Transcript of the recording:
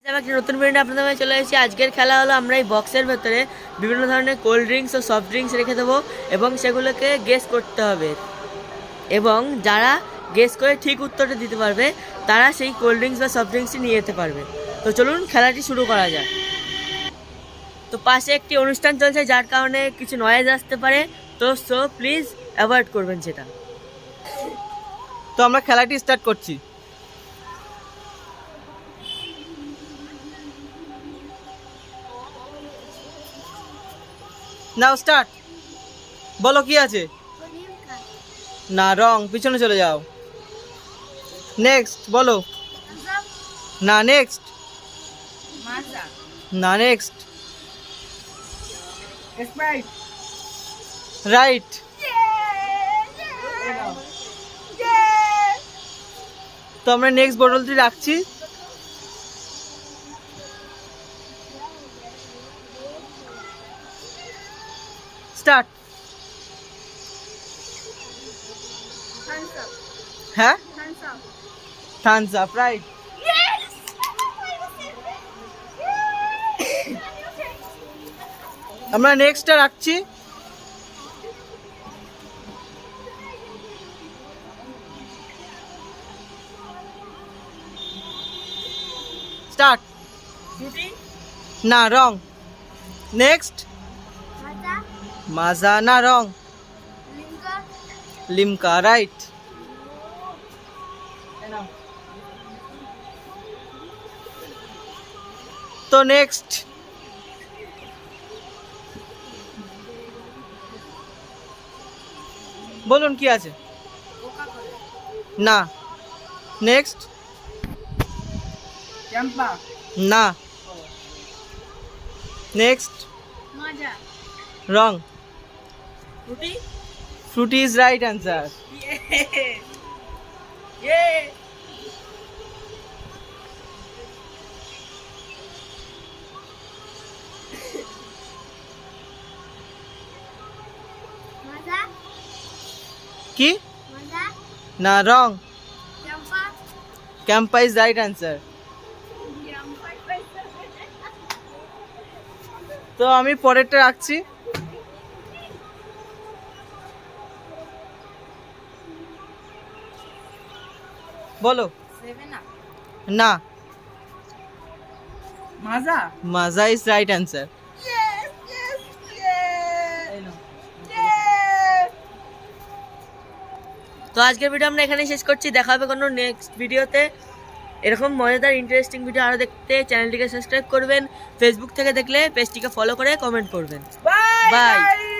একটা নতুন ভিডিও আপনাদের সামনে চলে এসেছি। আজকের খেলা হলো আমরা এই বক্সের ভেতরে বিভিন্ন ধরনের কোল্ড ড্রিঙ্কস ও সফট ড্রিঙ্কস রেখে দেবো এবং সেগুলোকে গেস করতে হবে, এবং যারা গেস করে ঠিক উত্তরটা দিতে পারবে তারা সেই কোল্ড ড্রিঙ্কস বা সফট ড্রিঙ্কসটি নিয়ে যেতে পারবে। তো চলুন খেলাটি শুরু করা যায়। তো পাশে একটি অনুষ্ঠান চলছে যার কারণে কিছু নয়েজ আসতে পারে, তো প্লিজ অ্যাভয়েড করবেন সেটা। তো আমরা খেলাটি স্টার্ট করছি। নাও স্টার্ট। বলো কি আছে? না, রং, পিছনে চলে যাও। নেক্সট বলো। না, নেক্সট। না, নেক্সট। রাইট। তো আমরা নেক্সট বোতলটি রাখছি। স্টার্ট। হ্যাঁ, থামস আপ, রাইট। আমরা নেক্সটটা রাখছি। স্টার্ট। না, রং। নেক্সট। মাজা। না, রং। লিমকা, রাইট। তো নেক্সট। বলুন কি আছে? না। নেক্সট। না। Next. Wrong. Frooti is right answer. কি? না, wrong. Campa is right answer. তো আমি পরেরটা রাখছি। বলো। না, মাজা ইজ রাইট অ্যান্সার। তো আজকের ভিডিও আমরা এখানেই শেষ করছি। দেখা হবে কোনো নেক্সট ভিডিওতে। এরকম মজাদার ইন্টারেস্টিং ভিডিও আরও দেখতে চ্যানেলটিকে সাবস্ক্রাইব করবেন। ফেসবুক থেকে দেখলে পেজটিকে ফলো করে কমেন্ট করবেন। বাই।